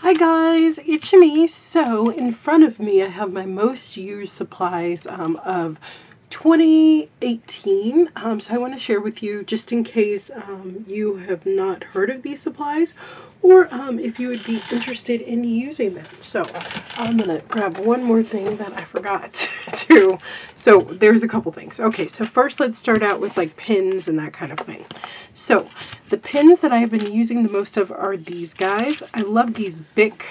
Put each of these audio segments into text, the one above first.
Hi guys, it's me. So in front of me I have my most used supplies of 2018. So I want to share with you just in case you have not heard of these supplies, or if you would be interested in using them. So I'm gonna grab one more thing that I forgot to. So there's a couple things. Okay, so first let's start out with like pins and that kind of thing. So the pins that I've been using the most of are these guys. I love these Bic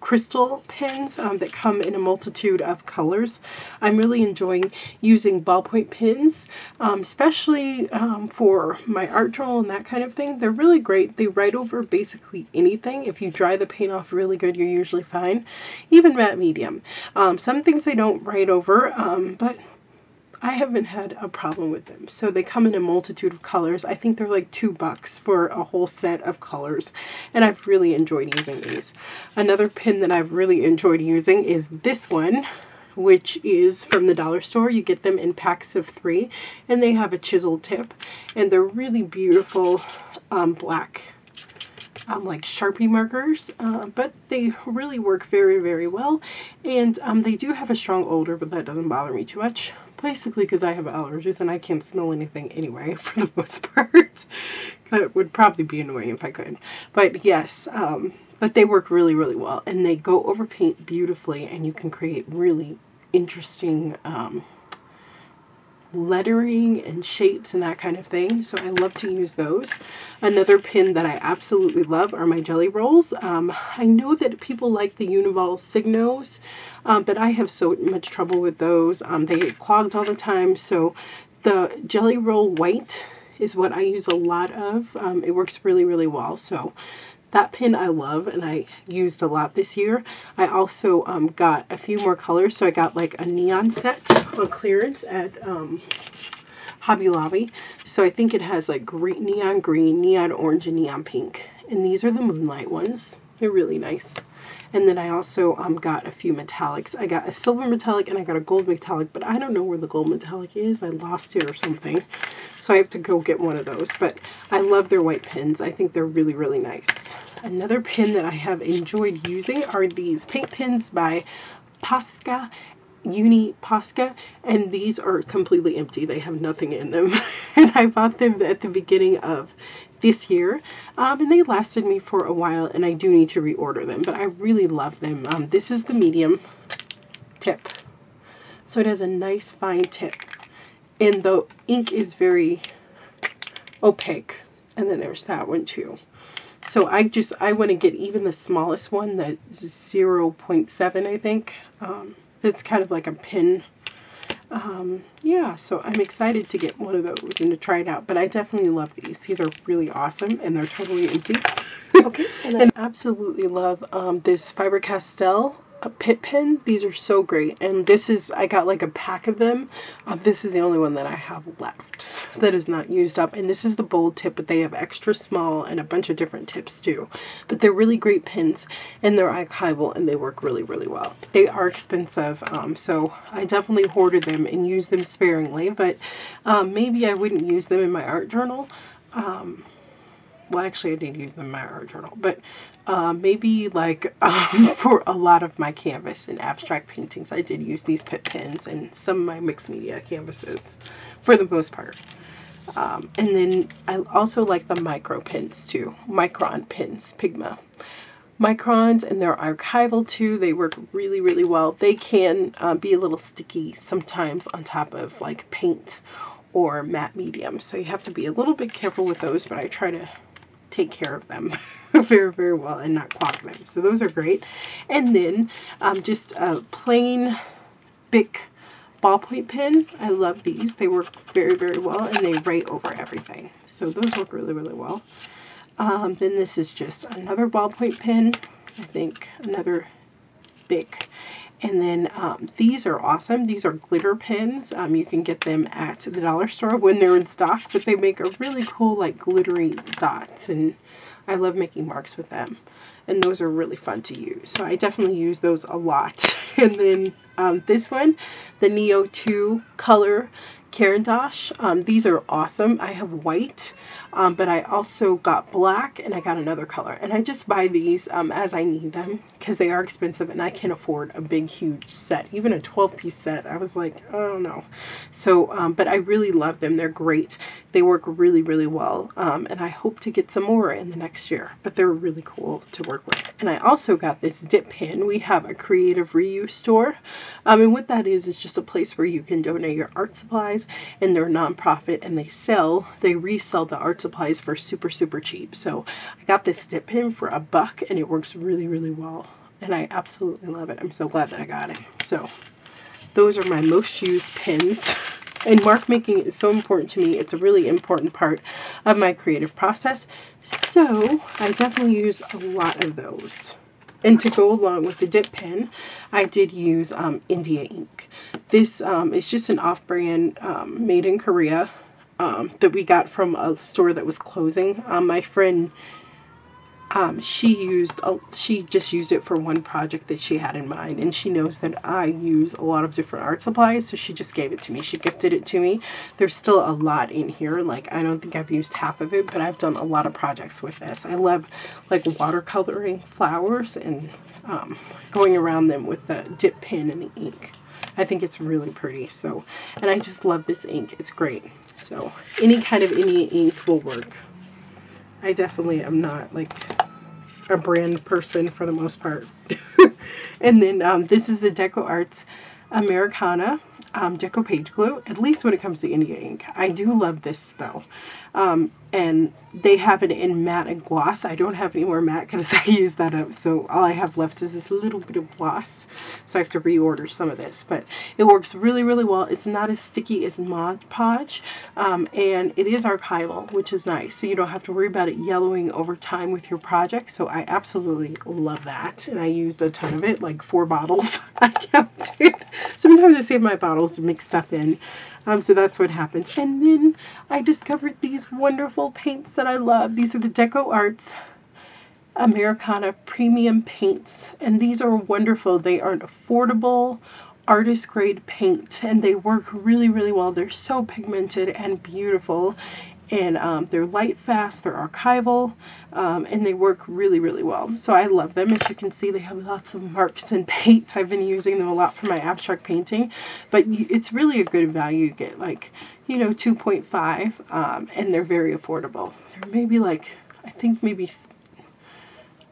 crystal pins that come in a multitude of colors. I'm really enjoying using ballpoint pins, especially for my art journal and that kind of thing. They're really great. They write over basically anything. If you dry the paint off really good, you're usually fine. Even matte medium. Some things they don't write over, but I haven't had a problem with them. So they come in a multitude of colors. I think they're like $2 for a whole set of colors. And I've really enjoyed using these. Another pin that I've really enjoyed using is this one, which is from the dollar store. You get them in packs of 3 and they have a chiseled tip. And they're really beautiful black like Sharpie markers, but they really work very, very well. And they do have a strong odor, but that doesn't bother me too much. Basically because I have allergies and I can't smell anything anyway, for the most part. That would probably be annoying if I could. But yes, but they work really, really well. And they go over paint beautifully, and you can create really interesting lettering and shapes and that kind of thing. So I love to use those. Another pin that I absolutely love are my jelly rolls. I know that people like the Unival Signos, but I have so much trouble with those. They get clogged all the time. So the jelly roll white is what I use a lot of. It works really, really well. So that pin I love, and I used a lot this year. I also got a few more colors, so I got like a neon set on clearance at Hobby Lobby. So I think it has like neon green, neon orange, and neon pink. And these are the Moonlight ones. They're really nice. And then I also got a few metallics. I got a silver metallic and I got a gold metallic, but I don't know where the gold metallic is. I lost it or something. So I have to go get one of those. But I love their white pins. I think they're really, really nice. Another pin that I have enjoyed using are these paint pins by POSCA, POSCA, and these are completely empty. They have nothing in them. And I bought them at the beginning of this year, and they lasted me for a while, and I do need to reorder them, but I really love them. This is the medium tip, so it has a nice fine tip, and the ink is very opaque. And then there's that one too. So I want to get even the smallest one, the 0.7, I think. It's kind of like a pin. Yeah, so I'm excited to get one of those and to try it out. But I definitely love these. These are really awesome, and they're totally empty. Okay. And I absolutely love this Faber-Castell Pitt pen. These are so great. And this is, I got like a pack of them. This is the only one that I have left that is not used up. And this is the bold tip, but they have extra small and a bunch of different tips too. But they're really great pens, and they're archival, and they work really, really well. They are expensive, so I definitely hoarded them and used them sparingly, but maybe I wouldn't use them in my art journal. Well, actually I did use them in my art journal, but maybe like for a lot of my canvas and abstract paintings, I did use these Pitt pens and some of my mixed media canvases for the most part. And then I also like the micro pens too, micron pens, Pigma. Microns, and they're archival too. They work really, really well. They can be a little sticky sometimes on top of like paint or matte medium, so you have to be a little bit careful with those, but I try to take care of them very, very well and not clog them. So those are great. And then just a plain Bic ballpoint pen. I love these. They work very, very well, and they write over everything. So those work really, really well. Then this is just another ballpoint pen. I think another Bic. And then these are awesome. These are glitter pens. You can get them at the dollar store when they're in stock, but they make a really cool like glittery dots, and I love making marks with them. And those are really fun to use. So I definitely use those a lot. And then this one, the Neo 2 color Caran d'Ache. These are awesome. I have white, but I also got black and I got another color. And I just buy these as I need them because they are expensive and I can't afford a big, huge set. Even a 12-piece set, I was like, oh no. So, but I really love them. They're great. They work really, really well. And I hope to get some more in the next year, but they're really cool to work with. And I also got this dip pen. We have a creative reuse store. And what that is just a place where you can donate your art supplies, and they're a nonprofit, and they resell the art supplies for super, super cheap. So I got this dip pen for $1 and it works really, really well. And I absolutely love it. I'm so glad that I got it. So those are my most used pens. And mark making is so important to me. It's a really important part of my creative process. So I definitely use a lot of those. And to go along with the dip pen, I did use India ink. This is just an off-brand made in Korea that we got from a store that was closing. My friend, she just used it for one project that she had in mind, and she knows that I use a lot of different art supplies, so she just gave it to me. She gifted it to me. There's still a lot in here. Like, I don't think I've used half of it, but I've done a lot of projects with this. I love like watercoloring flowers and going around them with the dip pen and the ink. I think it's really pretty. So, and I just love this ink. It's great. So any kind of India ink will work. I definitely am not like a brand person for the most part. And then this is the DecoArt's Americana Decoupage glue, at least when it comes to India ink. I do love this though. And they have it in matte and gloss. I don't have any more matte because I used that up. So all I have left is this little bit of gloss. So I have to reorder some of this. But it works really, really well. It's not as sticky as Mod Podge. And it is archival, which is nice. So you don't have to worry about it yellowing over time with your project. So I absolutely love that. And I used a ton of it, like 4 bottles. I counted. Sometimes I save my bottles to mix stuff in. So that's what happens. And then I discovered these wonderful paints that I love. These are the DecoArt's Americana Premium Paints. And these are wonderful. They are an affordable artist grade paint. And they work really, really well. They're so pigmented and beautiful. And they're light fast, they're archival, and they work really, really well. So I love them. As you can see, they have lots of marks and paint. I've been using them a lot for my abstract painting, but it's really a good value. You get like, 2.5, and they're very affordable. They're maybe like, I think maybe,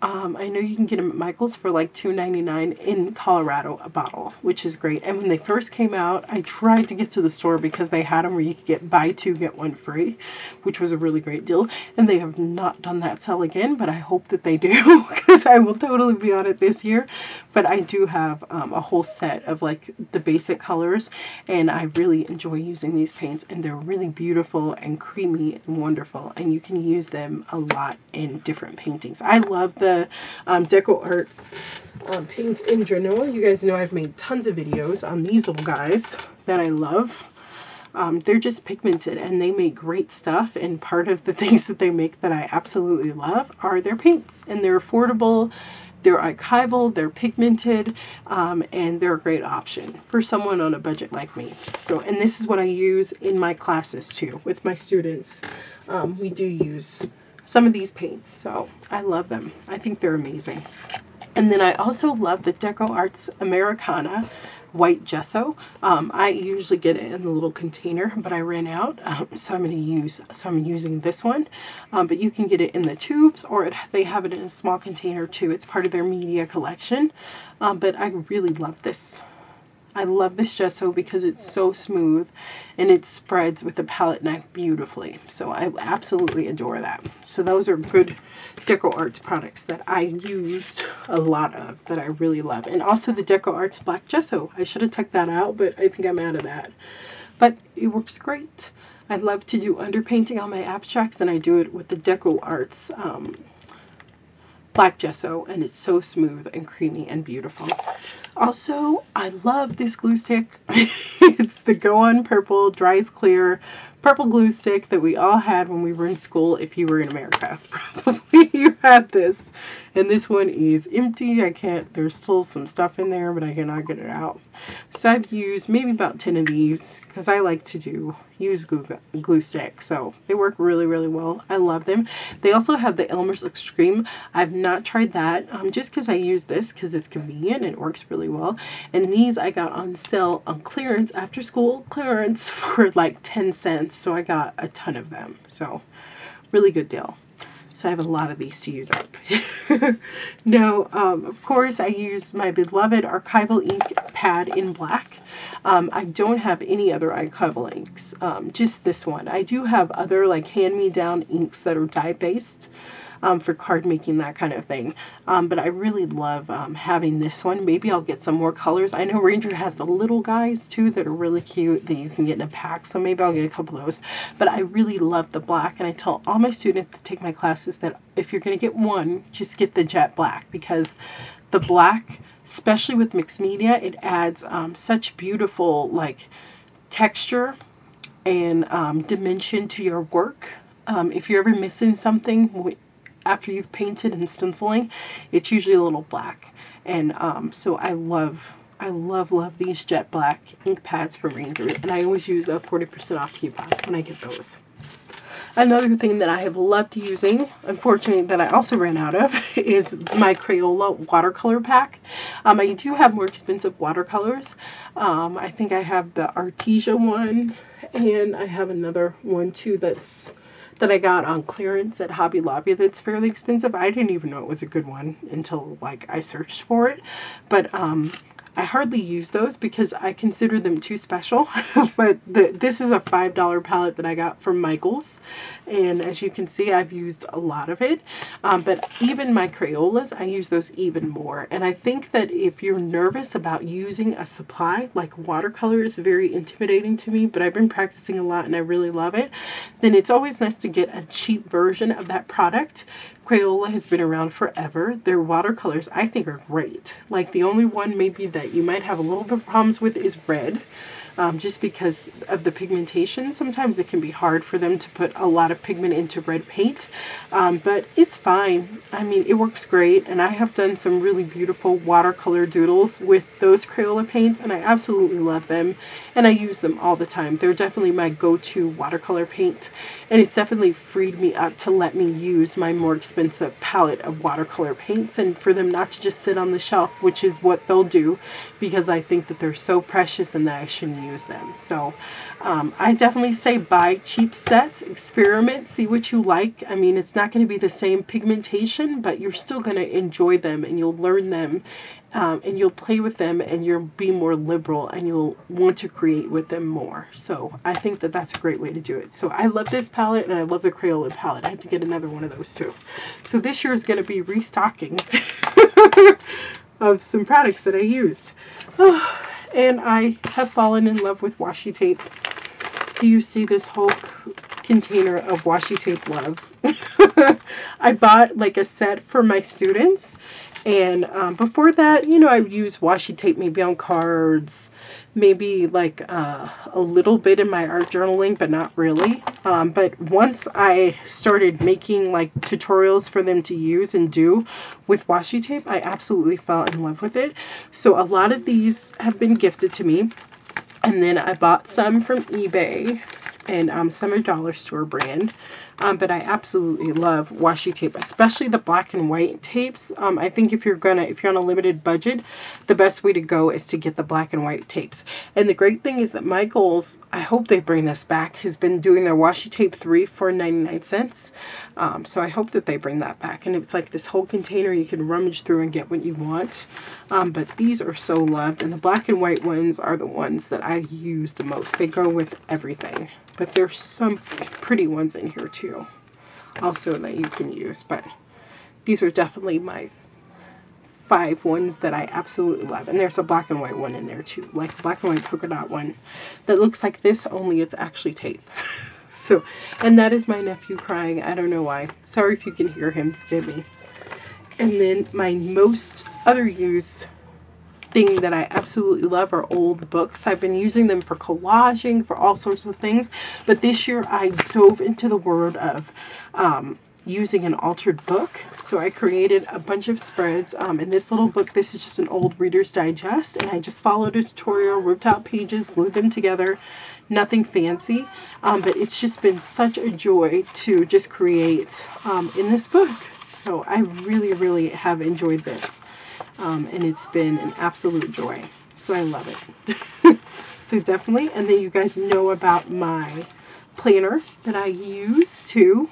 I know you can get them at Michael's for like $2.99 in Colorado a bottle, which is great. And when they first came out, I tried to get to the store because they had them where you could get buy 2, get 1 free, which was a really great deal. And they have not done that sell again, but I hope that they do because I will totally be on it this year. But I do have a whole set of like the basic colors, and I really enjoy using these paints, and they're really beautiful and creamy and wonderful, and you can use them a lot in different paintings. I love the DecoArt's paints in general. You guys know I've made tons of videos on these little guys that I love. They're just pigmented and they make great stuff, and part of the things that they make that I absolutely love are their paints, and they're affordable, they're archival, they're pigmented, and they're a great option for someone on a budget like me. So, and this is what I use in my classes too with my students. We do use some of these paints, so I love them. I think they're amazing. And then I also love the DecoArt's Americana white gesso. I usually get it in the little container, but I ran out, so I'm using this one. But you can get it in the tubes, or they have it in a small container too. It's part of their media collection. But I really love this. I love this gesso because it's so smooth and it spreads with a palette knife beautifully. So I absolutely adore that. So those are good DecoArt's products that I used a lot of that I really love. And also the DecoArt's black gesso. I should have checked that out, but I think I'm out of that. But it works great. I love to do underpainting on my abstracts, and I do it with the DecoArt's black gesso, and it's so smooth and creamy and beautiful. Also, I love this glue stick. It's the Go On Purple Dries Clear purple glue stick that we all had when we were in school. If you were in America, probably you had this. And this one is empty. There's still some stuff in there, but I cannot get it out. So I've used maybe about 10 of these because I like to use glue stick. So they work really, really well. I love them. They also have the Elmer's Extreme. I've not tried that just because I use this because it's convenient and it works really well. And these I got on sale on clearance, after school clearance, for like 10 cents. So I got a ton of them. So really good deal. So I have a lot of these to use up. Now, of course, I use my beloved archival ink pad in black. I don't have any other archival inks, just this one. I do have other like hand-me-down inks that are dye-based. For card making, that kind of thing. But I really love having this one. Maybe I'll get some more colors. I know Ranger has the little guys too that are really cute that you can get in a pack, so maybe I'll get a couple of those. But I really love the black, and I tell all my students to take my classes that if you're going to get one, just get the jet black, because the black, especially with mixed media, it adds such beautiful like texture and dimension to your work. If you're ever missing something after you've painted and stenciling, it's usually a little black. And so I love these jet black ink pads from Ranger, and I always use a 40% off coupon when I get those. Another thing that I have loved using, unfortunately that I also ran out of, is my Crayola watercolor pack. I do have more expensive watercolors. I think I have the Artesia one, and I have another one too that I got on clearance at Hobby Lobby that's fairly expensive. I didn't even know it was a good one until like I searched for it. But I hardly use those because I consider them too special. But this is a $5 palette that I got from Michaels. And as you can see, I've used a lot of it. But even my Crayolas, I use those even more. And I think that if you're nervous about using a supply, like watercolor is very intimidating to me, but I've been practicing a lot and I really love it, then it's always nice to get a cheap version of that product. Crayola has been around forever. Their watercolors, I think, are great. Like the only one maybe that you might have a little bit of problems with is red. Just because of the pigmentation. Sometimes it can be hard for them to put a lot of pigment into red paint, but it's fine. I mean, it works great, and I have done some really beautiful watercolor doodles with those Crayola paints, and I absolutely love them, and I use them all the time. They're definitely my go-to watercolor paint, and it's definitely freed me up to let me use my more expensive palette of watercolor paints, and for them not to just sit on the shelf, which is what they'll do, because I think that they're so precious and that I shouldn't use them. So I definitely say buy cheap sets, experiment, see what you like. I mean, it's not going to be the same pigmentation, but you're still going to enjoy them, and you'll learn them, and you'll play with them, and you'll be more liberal, and you'll want to create with them more. So I think that that's a great way to do it. So I love this palette, and I love the Crayola palette. I have to get another one of those too. So this year is going to be restocking of some products that I used. And I have fallen in love with washi tape. Do you see this whole container of washi tape love? I bought like a set for my students. And before that, you know, I used washi tape maybe on cards, maybe like a little bit in my art journaling, but not really. But once I started making like tutorials for them to use and do with washi tape, I absolutely fell in love with it. So a lot of these have been gifted to me. And then I bought some from eBay and some are dollar store brand. But I absolutely love washi tape, especially the black and white tapes. I think if you're on a limited budget, the best way to go is to get the black and white tapes. And the great thing is that Michaels, I hope they bring this back, has been doing their washi tape 3 for 99 cents. So I hope that they bring that back. And it's like this whole container you can rummage through and get what you want. But these are so loved. And the black and white ones are the ones that I use the most. They go with everything. But there's some pretty ones in here too, also that you can use. But these are definitely my 5 ones that I absolutely love. And there's a black and white one in there too, like a black and white polka dot one that looks like this, only it's actually tape. So, and that is my nephew crying. I don't know why. Sorry if you can hear him. Forgive me. And then my most other used thing that I absolutely love are old books. I've been using them for collaging, for all sorts of things. But this year I dove into the world of using an altered book. So I created a bunch of spreads. In this little book, this is just an old Reader's Digest, and I just followed a tutorial, ripped out pages, glued them together. Nothing fancy, but it's just been such a joy to just create in this book. So I really, really have enjoyed this, and it's been an absolute joy. So I love it. So definitely, and then you guys know about my planner that I use too,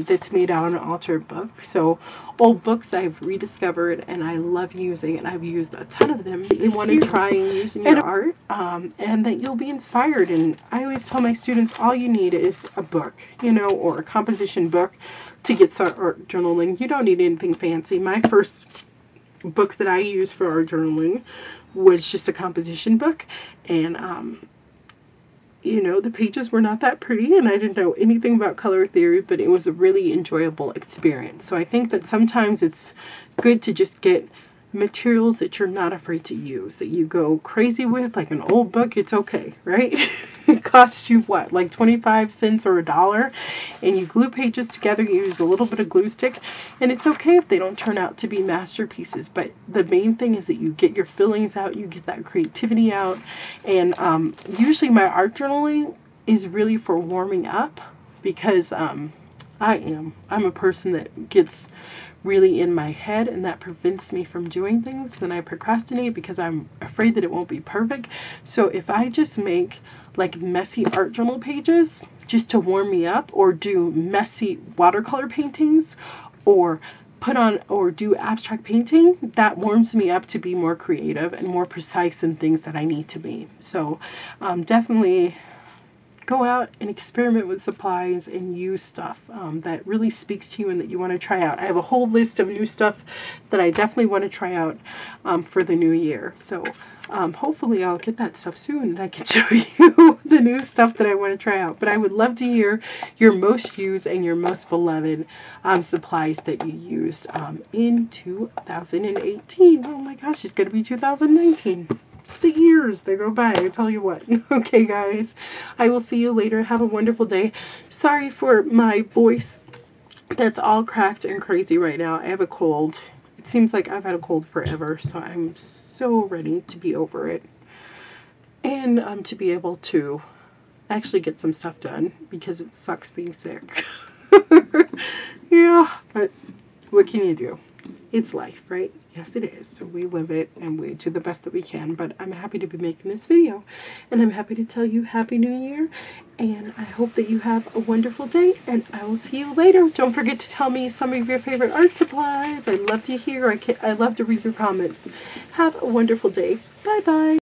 that's made out of an altered book. So old books I've rediscovered and I love using, and I've used a ton of them that you want to try and use in your art, and that you'll be inspired. And I always tell my students, all you need is a book, you know, or a composition book to get started art journaling. You don't need anything fancy. My first book that I used for art journaling was just a composition book, and you know, the pages were not that pretty, and I didn't know anything about color theory, but it was a really enjoyable experience. So I think that sometimes it's good to just get materials that you're not afraid to use, that you go crazy with, like an old book. It's okay, right? It costs you what, like 25 cents or $1, and you glue pages together, you use a little bit of glue stick, and it's okay if they don't turn out to be masterpieces. But the main thing is that you get your feelings out, you get that creativity out. And usually my art journaling is really for warming up, because I'm a person that gets really in my head, and that prevents me from doing things. Then I procrastinate because I'm afraid that it won't be perfect. So if I just make like messy art journal pages just to warm me up, or do messy watercolor paintings, or put on or do abstract painting, that warms me up to be more creative and more precise in things that I need to be. So definitely go out and experiment with supplies and use stuff that really speaks to you and that you want to try out. I have a whole list of new stuff that I definitely want to try out for the new year. So hopefully I'll get that stuff soon and I can show you the new stuff that I want to try out. But I would love to hear your most used and your most beloved supplies that you used in 2018. Oh my gosh, it's going to be 2019. The years, they go by, I tell you what. Okay, guys, I will see you later. Have a wonderful day. Sorry for my voice that's all cracked and crazy right now. I have a cold. It seems like I've had a cold forever, so I'm so ready to be over it. And to be able to actually get some stuff done, because it sucks being sick. Yeah, but what can you do? It's life, right? Yes, it is. So we live it and we do the best that we can. But I'm happy to be making this video, and I'm happy to tell you Happy New Year, and I hope that you have a wonderful day, and I will see you later. Don't forget to tell me some of your favorite art supplies. I'd love to hear. I love to read your comments. Have a wonderful day. Bye bye.